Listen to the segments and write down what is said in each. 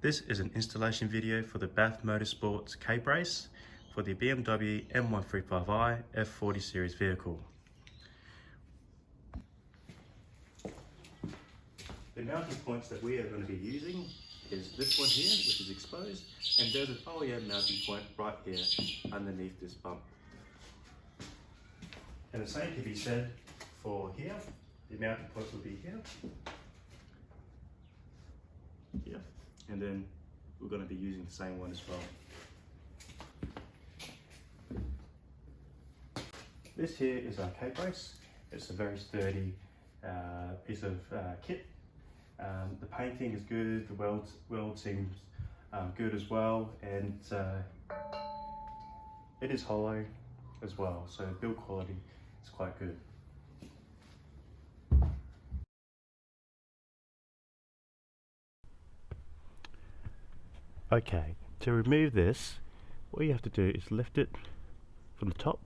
This is an installation video for the BAF Motorsports K-Brace for the BMW M135i F40 series vehicle. The mounting points that we are going to be using is this one here, which is exposed, and there's an OEM mounting point right here underneath this bump. And the same can be said for here. The mounting points will be here, and then we're going to be using the same one as well. This here is our K-Brace. It's a very sturdy piece of kit. The painting is good, the weld seems good as well, and it is hollow as well, so build quality is quite good. Okay, to remove this, what you have to do is lift it from the top,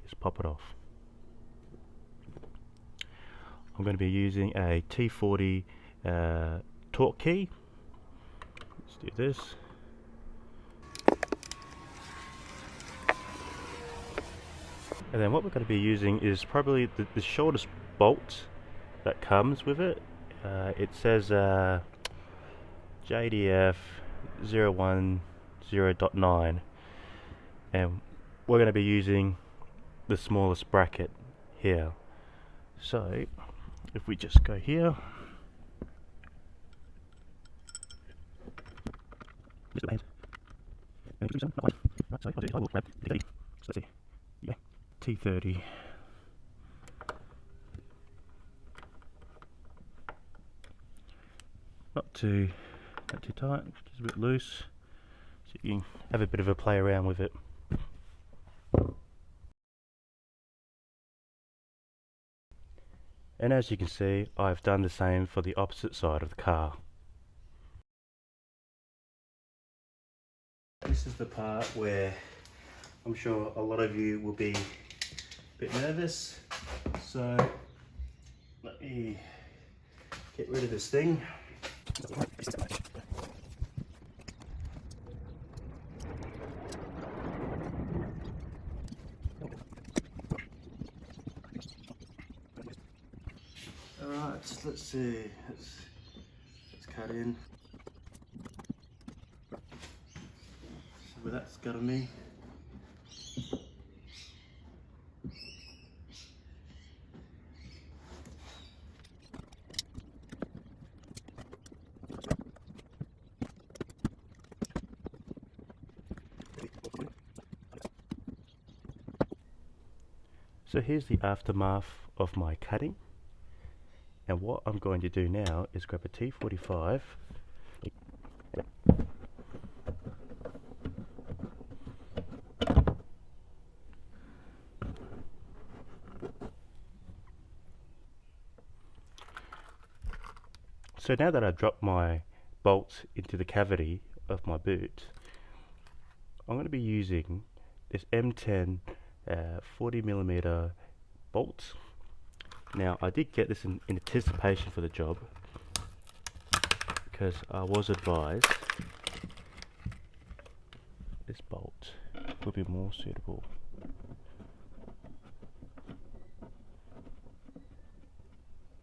just pop it off. I'm going to be using a T40 torque key. Let's do this. And then what we're going to be using is probably the shortest bolt that comes with it. It says JDF 010.9, and we're going to be using the smallest bracket here. So if we just go here, T30. Not too tight, just a bit loose, so you can have a bit of a play around with it. And as you can see, I've done the same for the opposite side of the car. This is the part where I'm sure a lot of you will be a bit nervous, so let me get rid of this thing. Alright, let's see, let's cut in. See where that's got me. So here's the aftermath of my cutting, and what I'm going to do now is grab a T45 So now that I've dropped my bolts into the cavity of my boot, I'm going to be using this M10 40mm bolt. Now I did get this in anticipation for the job, because I was advised this bolt would be more suitable.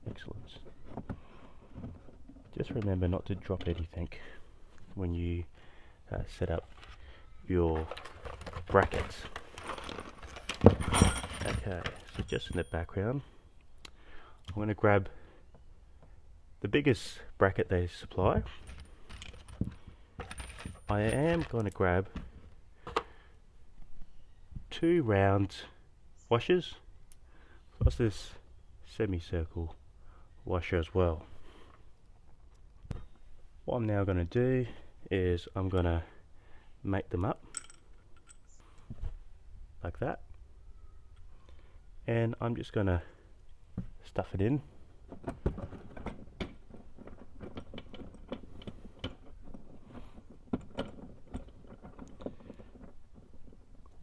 Excellent. Just remember not to drop anything when you set up your brackets. Okay, so just in the background, I'm going to grab the biggest bracket they supply. I am going to grab 2 round washers, plus this semicircle washer as well. What I'm now going to do is I'm going to make them up like that, and I'm just going to stuff it in.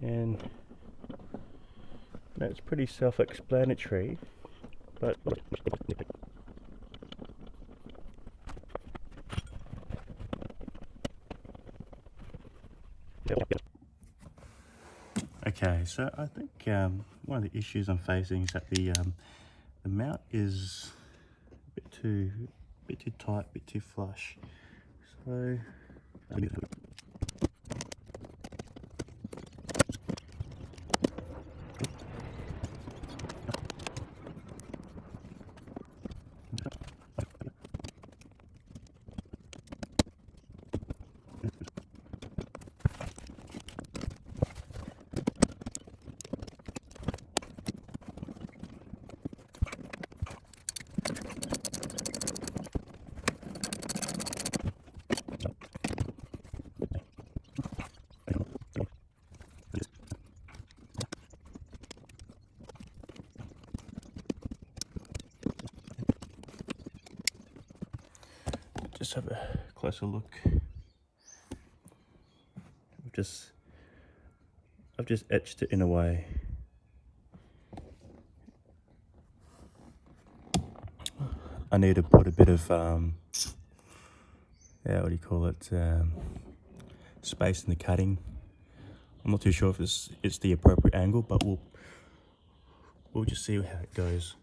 And that's pretty self-explanatory, but Okay, so I think one of the issues I'm facing is that the mount is a bit too tight, a bit too flush. So just have a closer look. I've just etched it in a way. I need to put a bit of yeah, what do you call it? Space in the cutting. I'm not too sure if it's the appropriate angle, but we'll just see how it goes.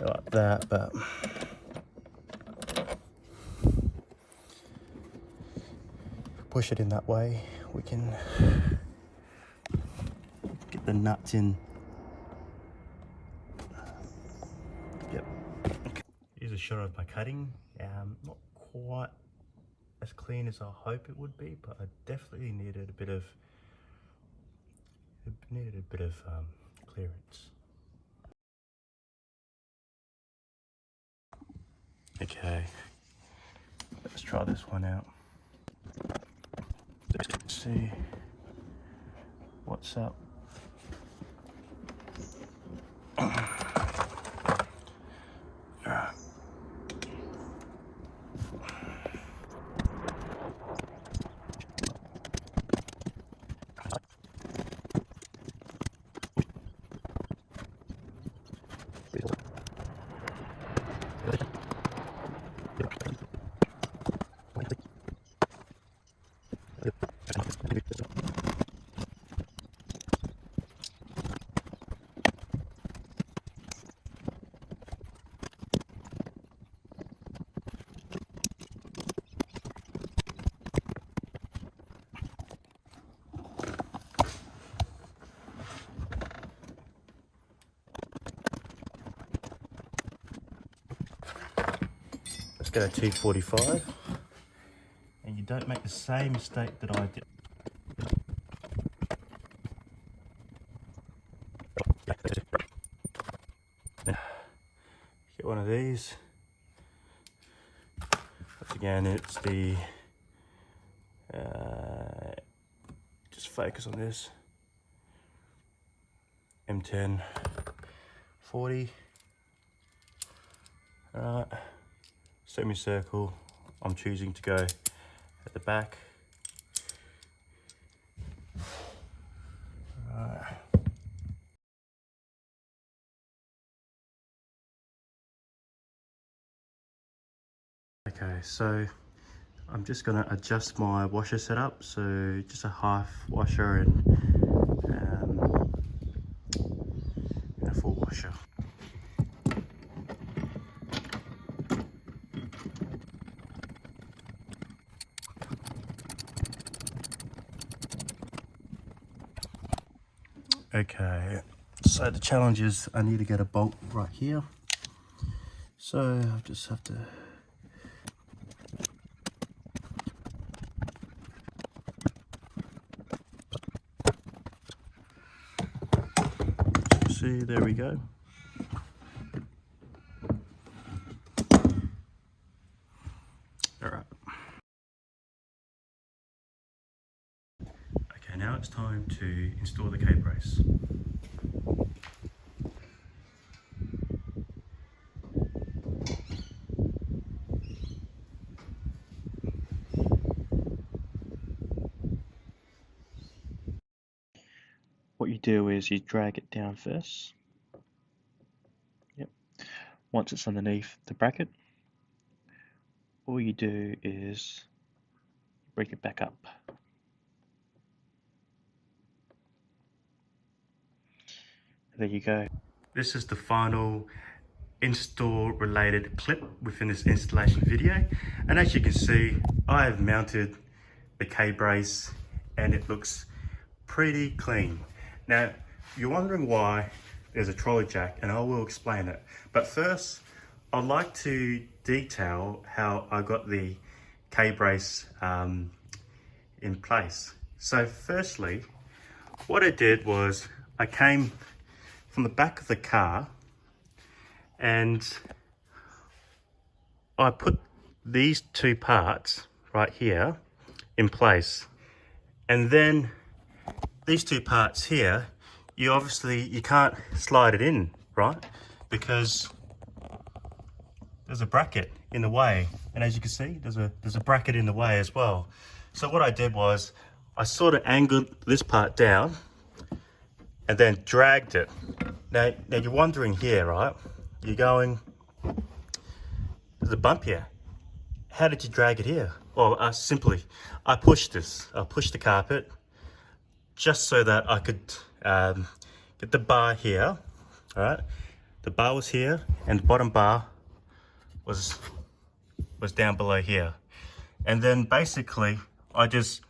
Like that, but push it in that way, we can get the nuts in. Yep. Here's a shot of my cutting. Not quite as clean as I hope it would be, but I definitely needed a bit of clearance. Okay, let's try this one out. Let's see what's up. Alright. Let's go T45, and you don't make the same mistake that I did. Get one of these. Once again, it's the just focus on this M1040. Alright, semicircle. I'm choosing to go at the back. Alright. Okay, so I'm just going to adjust my washer setup, so just a half washer and a full washer. Okay, so the challenge is I need to get a bolt right here, so I'll just have to see, there we go. Alright. Okay, now it's time to install the K-Brace. do is you drag it down first. Yep. Once it's underneath the bracket, all you do is bring it back up. There you go. This is the final install related clip within this installation video, and as you can see, I have mounted the K-Brace and it looks pretty clean. Now you're wondering why there's a trolley jack, and I will explain it, but first I'd like to detail how I got the K-Brace in place. So firstly, what I did was I came from the back of the car and I put these two parts right here in place, and then these two parts here, you can't slide it in, right? Because there's a bracket in the way, and as you can see, there's a bracket in the way as well. So what I did was I sort of angled this part down and then dragged it. Now you're wondering here, right? You're going, there's a bump here. How did you drag it here? Well, simply, I pushed the carpet just so that I could get the bar here, all right? The bar was here and the bottom bar was down below here. And then basically, I just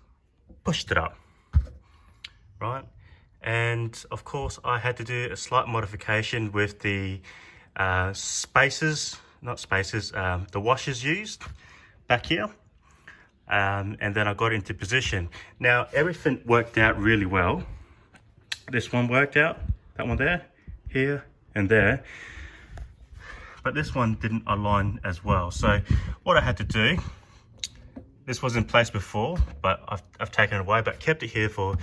pushed it up, right? And of course, I had to do a slight modification with the the washers used back here. And then I got into position. Now, everything worked out really well. This one worked out, that one there, here, and there. But this one didn't align as well. So what I had to do, this was in place before, but I've taken it away, but kept it here for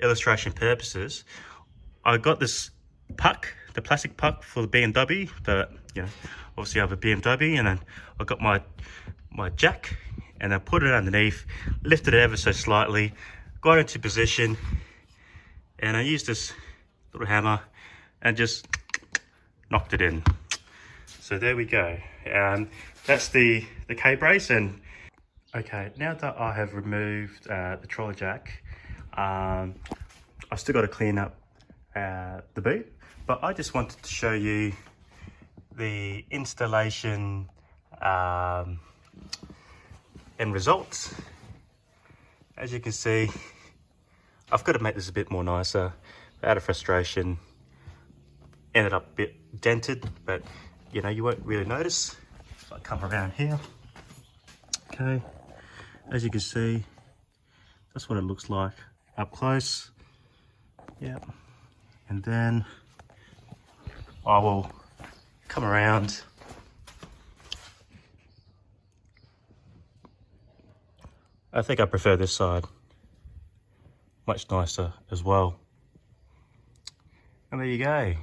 illustration purposes. I got this puck, the plastic puck for the BMW, obviously I have a BMW, and then I got my jack, and I put it underneath, lifted it ever so slightly, got into position, and I used this little hammer and just knocked it in. So there we go. That's the K-Brace. And okay, now that I have removed the trolley jack, I've still got to clean up the boot, but I just wanted to show you the installation end results. As you can see, I've got to make this a bit more nicer. Out of frustration, ended up a bit dented, but you won't really notice. So I come around here. Okay, as you can see, that's what it looks like up close. Yep. And then I will come around. I think I prefer this side. Much nicer as well. And there you go.